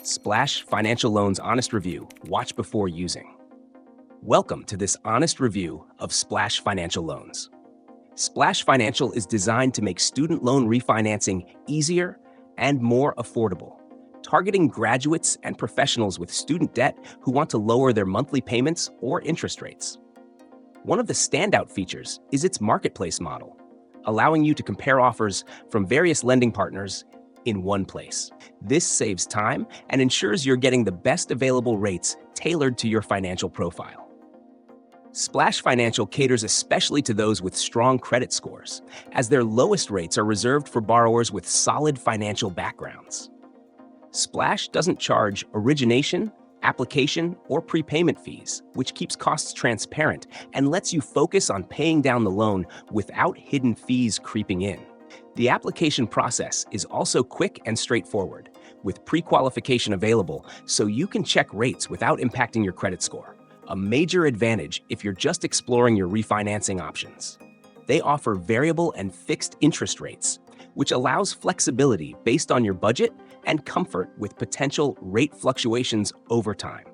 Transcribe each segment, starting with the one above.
Splash Financial Loans Honest Review. Watch before using. Welcome to this honest review of Splash Financial Loans. Splash Financial is designed to make student loan refinancing easier and more affordable, targeting graduates and professionals with student debt who want to lower their monthly payments or interest rates. One of the standout features is its marketplace model, allowing you to compare offers from various lending partners in one place. This saves time and ensures you're getting the best available rates tailored to your financial profile. Splash Financial caters especially to those with strong credit scores, as their lowest rates are reserved for borrowers with solid financial backgrounds. Splash doesn't charge origination, application, or prepayment fees, which keeps costs transparent and lets you focus on paying down the loan without hidden fees creeping in. The application process is also quick and straightforward, with pre-qualification available so you can check rates without impacting your credit score, a major advantage if you're just exploring your refinancing options. They offer variable and fixed interest rates, which allows flexibility based on your budget and comfort with potential rate fluctuations over time.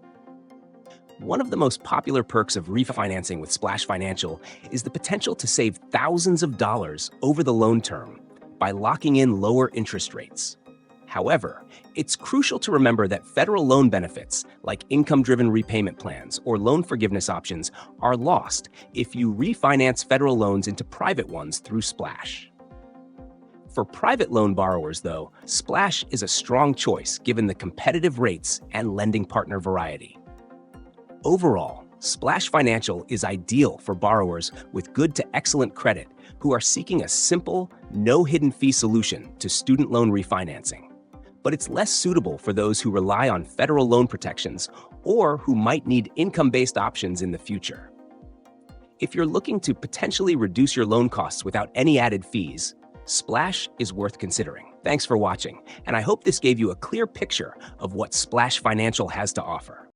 One of the most popular perks of refinancing with Splash Financial is the potential to save thousands of dollars over the loan term by locking in lower interest rates. However, it's crucial to remember that federal loan benefits, like income-driven repayment plans or loan forgiveness options, are lost if you refinance federal loans into private ones through Splash. For private loan borrowers, though, Splash is a strong choice given the competitive rates and lending partner variety. Overall, Splash Financial is ideal for borrowers with good to excellent credit who are seeking a simple, no hidden fee solution to student loan refinancing. But it's less suitable for those who rely on federal loan protections or who might need income-based options in the future. If you're looking to potentially reduce your loan costs without any added fees, Splash is worth considering. Thanks for watching, and I hope this gave you a clear picture of what Splash Financial has to offer.